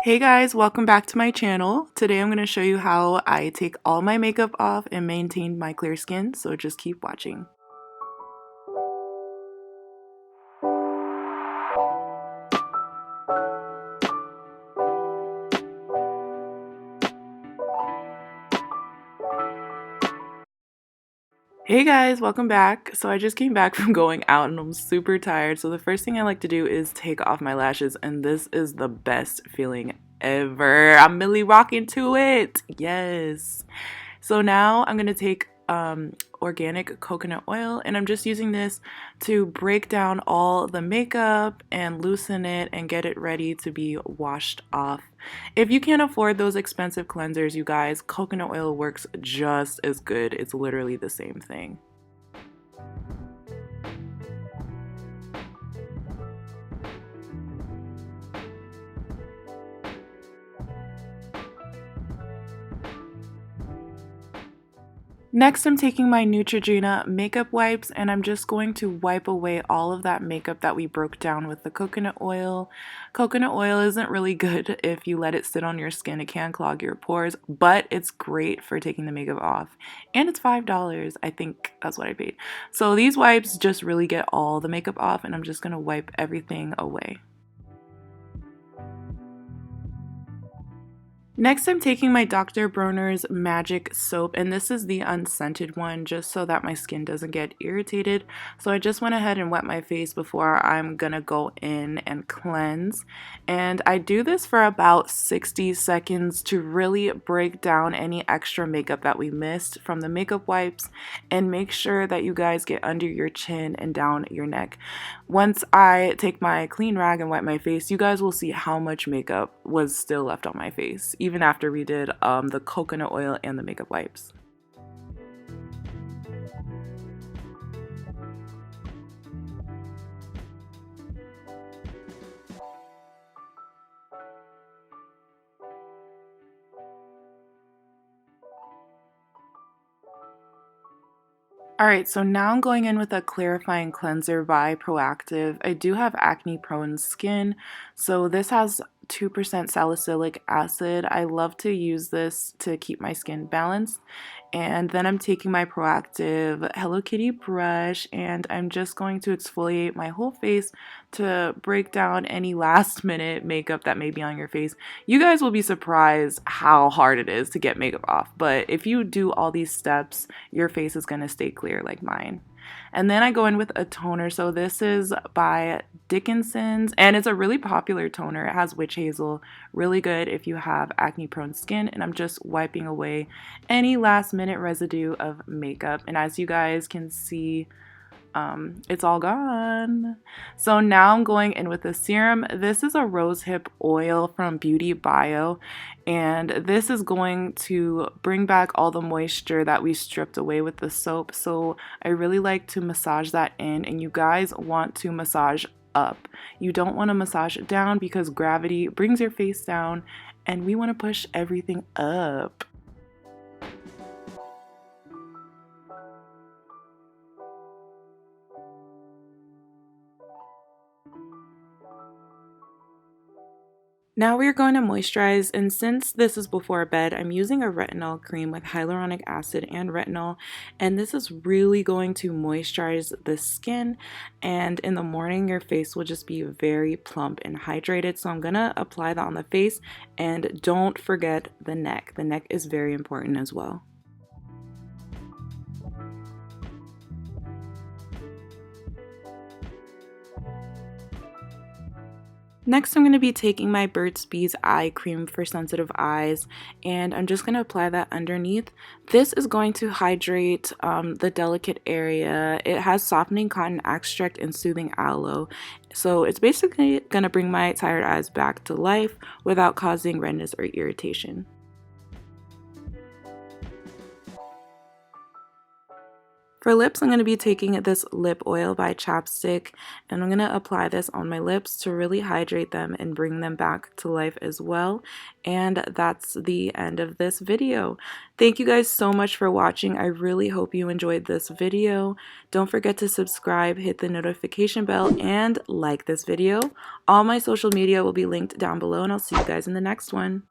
Hey guys, welcome back to my channel. Today I'm going to show you how I take all my makeup off and maintain my clear skin, so just keep watching. Hey guys, welcome back. So I just came back from going out and I'm super tired. So the first thing I like to do is take off my lashes, and this is the best feeling ever. I'm really rocking to it. Yes. So now I'm going to take organic coconut oil, and I'm just using this to break down all the makeup and loosen it and get it ready to be washed off. If you can't afford those expensive cleansers, you guys, coconut oil works just as good. It's literally the same thing. Next, I'm taking my Neutrogena makeup wipes, and I'm just going to wipe away all of that makeup that we broke down with the coconut oil. Coconut oil isn't really good if you let it sit on your skin. It can clog your pores, but it's great for taking the makeup off. And it's $5. I think that's what I paid. So these wipes just really get all the makeup off, and I'm just going to wipe everything away. Next, I'm taking my Dr. Bronner's Magic Soap, and this is the unscented one, just so that my skin doesn't get irritated. So I just went ahead and wet my face before I'm gonna go in and cleanse. And I do this for about 60 seconds to really break down any extra makeup that we missed from the makeup wipes, and make sure that you guys get under your chin and down your neck. Once I take my clean rag and wipe my face, you guys will see how much makeup was still left on my face, even after we did the coconut oil and the makeup wipes. Alright, so now I'm going in with a clarifying cleanser by Proactive. I do have acne prone skin, so this has 2% salicylic acid. I love to use this to keep my skin balanced. And then I'm taking my Proactive Hello Kitty brush, and I'm just going to exfoliate my whole face to break down any last minute makeup that may be on your face. You guys will be surprised how hard it is to get makeup off, but if you do all these steps, your face is going to stay clear like mine. And then I go in with a toner. So this is by Dickinson's, and it's a really popular toner. It has witch hazel, really good if you have acne prone skin. And I'm just wiping away any last minute residue of makeup. And as you guys can see, it's all gone. So now I'm going in with a serum. This is a rosehip oil from Beauty Bio, and this is going to bring back all the moisture that we stripped away with the soap. So I really like to massage that in, and you guys want to massage up. You don't want to massage it down because gravity brings your face down, and we want to push everything up. Now we're going to moisturize, and since this is before bed, I'm using a retinol cream with hyaluronic acid and retinol, and this is really going to moisturize the skin, and in the morning your face will just be very plump and hydrated. So I'm gonna apply that on the face, and don't forget the neck. The neck is very important as well. Next, I'm going to be taking my Burt's Bees eye cream for sensitive eyes, and I'm just going to apply that underneath. This is going to hydrate the delicate area. It has softening cotton extract and soothing aloe, so it's basically going to bring my tired eyes back to life without causing redness or irritation. For lips, I'm going to be taking this lip oil by Chapstick, and I'm going to apply this on my lips to really hydrate them and bring them back to life as well. And that's the end of this video. Thank you guys so much for watching. I really hope you enjoyed this video. Don't forget to subscribe, hit the notification bell, and like this video. All my social media will be linked down below, and I'll see you guys in the next one.